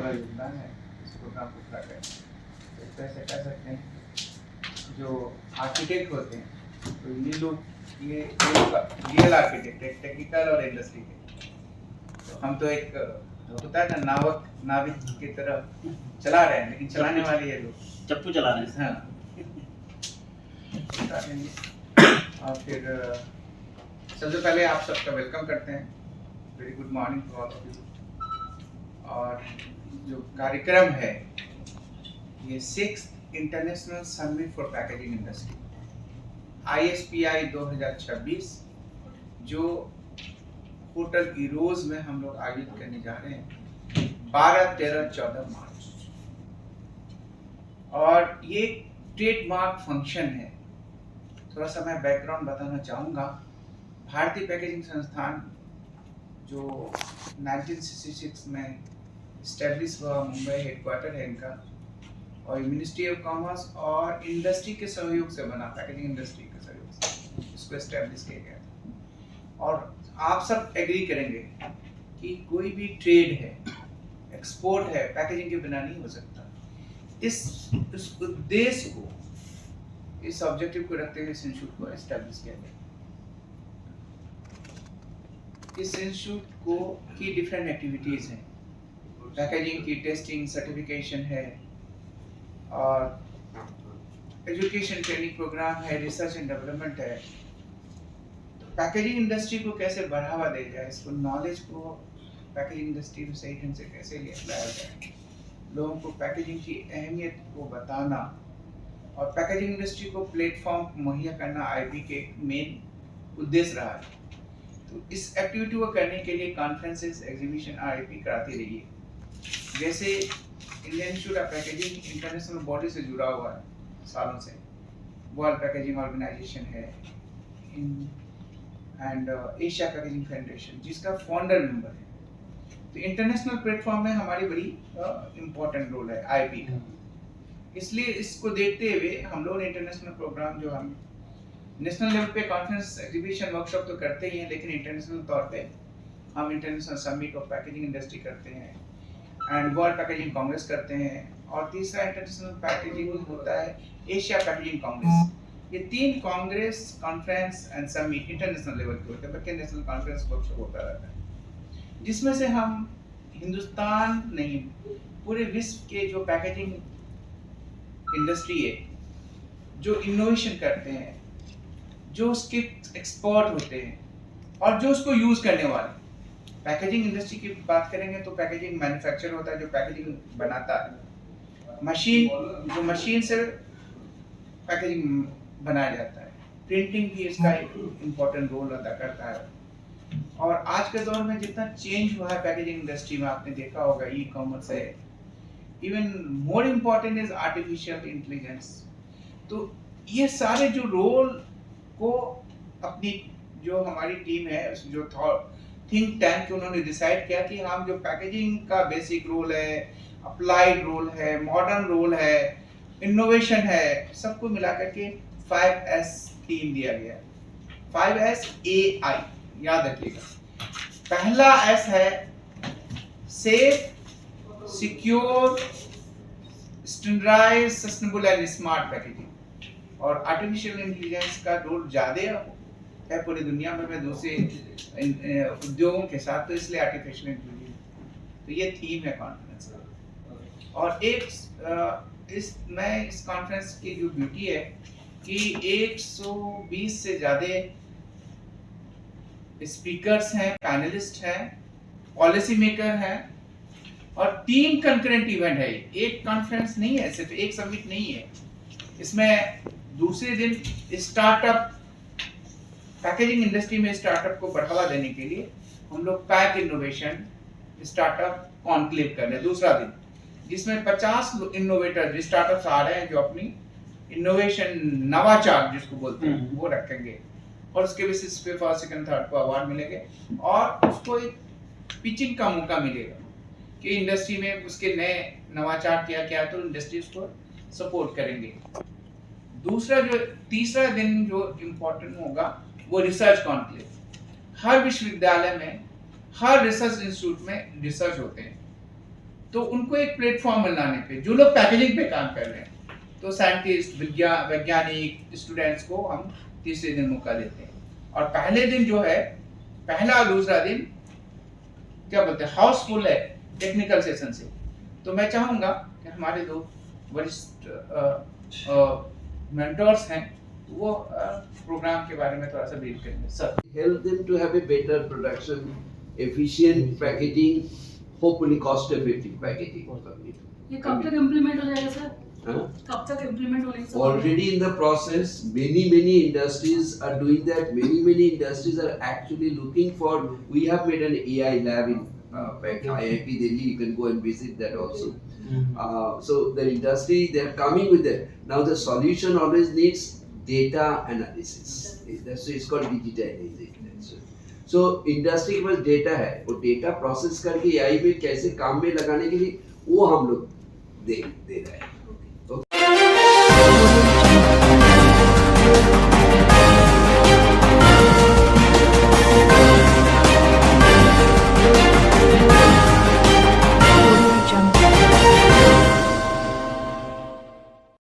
बड़ा योगदान है इस प्रोग्राम को खड़ा करने में। तो एक तरह से कह सकते हैं जो आर्किटेक्ट होते हैं तो ये लोग ये रियल आर्किटेक्ट है, टेक्निकल और इंडस्ट्री के। तो हम तो एक होता है ना नाविक की तरह चला रहे हैं, लेकिन चलाने वाले ये लोग चप्पू चला रहे हैं। हाँ। और फिर सबसे पहले आप सबका वेलकम करते हैं। Very good morning to all of you. और जो कार्यक्रम है ये 6th international summit for packaging industry ISPI 2026 जो होटल इरोज में हम लोग आयोजित करने जा रहे हैं 12, 13, 14 मार्च। और ये ट्रेडमार्क फंक्शन है। थोड़ा सा मैं बैकग्राउंड बताना चाहूँगा। भारतीय पैकेजिंग संस्थान जो 1966 में इस्टेब्लिश हुआ, मुंबई हेडक्वार्टर है इनका, और मिनिस्ट्री ऑफ कॉमर्स और इंडस्ट्री के सहयोग से बना, पैकेजिंग इंडस्ट्री के सहयोग से इसको इस्टेब्लिश किया गया था। और आप सब एग्री करेंगे कि कोई भी ट्रेड है, एक्सपोर्ट है, पैकेजिंग के बिना नहीं हो सकता। इस उद्देश्य को, इस ऑब्जेक्टिव को रखते हुए इस इंस्टीट्यूट को एस्टैब्लिश किया गया। इस इंस्टीट्यूट को की डिफरेंट एक्टिविटीज हैं। पैकेजिंग की टेस्टिंग, सर्टिफिकेशन है, और एजुकेशन ट्रेनिंग प्रोग्राम है, रिसर्च एंड डेवलपमेंट है। तो पैकेजिंग इंडस्ट्री को कैसे बढ़ावा दिया जाए, इसको नॉलेज को पैकेजिंग इंडस्ट्री में सही ढंग से कैसे लाया जाए, लोगों को पैकेजिंग की अहमियत को बताना और पैकेजिंग इंडस्ट्री को प्लेटफॉर्म मुहैया करना IB के मेन उद्देश्य रहा है। तो इस एक्टिविटी को करने के लिए कॉन्फ्रेंसेस, एग्जीबिशन IB कराती रही है। जैसे Indian institute of packaging international body से जुड़ा हुआ है सालों से, वर्ल्ड पैकेजिंग ऑर्गेनाइजेशन है एंड एशिया पैकेजिंग फेडरेशन जिसका फाउंडर मेंबर है। तो इंटरनेशनल प्लेटफॉर्म में हमारी बड़ी इम्पोर्टेंट रोल है IB का। इसलिए इसको देखते हुए हम लोग इंटरनेशनल प्रोग्राम जो हम नेशनल लेवल पे कॉन्फ्रेंस, एग्जीबिशन, वर्कशॉप तो करते ही हैं, लेकिन इंटरनेशनल तौर पे हम international summit of packaging industry करते हैं एंड वर्ल्ड पैकेजिंग कांग्रेस करते हैं। और तीसरा इंटरनेशनल पैकेजिंग होता है एशिया पैकेजिंग कांग्रेस। ये 3 Congress, conference and summit international level के होते हैं, बल्कि नेशनल कॉन्फ्रेंस वर्कशॉप होता रहता है, जिसमें से हम हिंदुस्तान नहीं पूरे विश्व के जो पैकेजिंग इंडस्ट्री है, जो इनोवेशन करते हैं, जो उसके एक्सपर्ट होते हैं और जो उसको यूज करने वाले। पैकेजिंग इंडस्ट्री की बात करेंगे तो पैकेजिंग मैन्युफैक्चर होता है जो पैकेजिंग बनाता है, मशीन जो मशीन से पैकेजिंग बनाया जाता है, प्रिंटिंग भी इसका एक इम्पोर्टेंट रोल अदा करता है। और आज के दौर में जितना चेंज हुआ है पैकेजिंग इंडस्ट्री में, आपने देखा होगा ई-कॉमर्स है, even more important is artificial intelligence. तो ये सारे जो रोल को अपनी जो हमारी टीम है, जो थिंक टैंक उन्होंने डिसाइड किया कि हम जो पैकेजिंग का बेसिक रोल है, अप्लाइड रोल है, मॉडर्न रोल है, इनोवेशन है, सबको मिलाकर के 5S थीम दिया गया। 5SAI याद रखिएगा। पहला S है safe, secure, standardised, sustainable and smart packaging. और आर्टिफिशियल इंटेलिजेंस का रोल ज़्यादा है पूरी दुनिया में दूसरे उद्योगों के साथ, तो इसलिए आर्टिफिशियल इंटेलिजेंस, तो ये थीम है कॉन्फ्रेंस का। और इस कॉन्फ्रेंस की जो ब्यूटी है कि 120 से ज़्यादा स्पीकर्स हैं, पैनलिस्ट हैं, पॉलिसी मेकर हैं, और 3 कंकरेंट इवेंट है। एक कॉन्फ्रेंस नहीं है, सिर्फ एक समिट नहीं है। इसमें दूसरे दिन स्टार्टअप, पैकेजिंग इंडस्ट्री में स्टार्टअप को बढ़ावा देने के लिए हम लोग पैक इनोवेशन स्टार्टअप कॉन्क्लेव कर रहे हैं दूसरा दिन, जिसमें 50 इनोवेटर स्टार्टअप्स आ रहे हैं जो अपनी इनोवेशन, नवाचार जिसको बोलते हैं, वो रखेंगे। और उसके बेसिस पे फर्स्ट, सेकंड, थर्ड को अवार्ड मिलेंगे और उसको एक पिचिंग का मौका मिलेगा कि इंडस्ट्री में उसके नए नवाचार क्या तो इंडस्ट्री उसको सपोर्ट करेंगे। तीसरा दिन जो इम्पोर्टेंट होगा वो रिसर्च कॉन्क्लेव। हर विश्वविद्यालय में, हर रिसर्च इंस्टीट्यूट में रिसर्च होते हैं, तो उनको एक प्लेटफॉर्म मिलाने पे जो लोग पैकेजिंग पे काम कर रहे हैं, तो साइंटिस्ट, वैज्ञानिक, स्टूडेंट्स को हम तीसरे दिन मौका देते हैं। और पहले दिन जो है, पहला और दूसरा दिन क्या बोलते हैं, हाउसफुल है टेक्निकल सेशन से। तो मैं चाहूँगा कि हमारे दो वरिष्ठ मेंटर्स हैं, वो प्रोग्राम के बारे में थोड़ा सा ब्रीफ करेंगे। Sir, help them to have a better production, efficient packaging, hopefully cost effective packaging. ये कब तक इम्प्लीमेंट हो जाएगा सर? Huh? कब तक इम्प्लीमेंट होने की Already in the process, many industries are doing that. Many industries are actually looking for. We have made an AI lab in IIT Delhi. You can go and visit that also. So the industry, they are coming with it. Now the solution always needs data analysis. That's it's called digitalization. So industry के पास data है, वो data process करके AI में कैसे काम में लगाने के लिए वो हम लोग दे रहे हैं.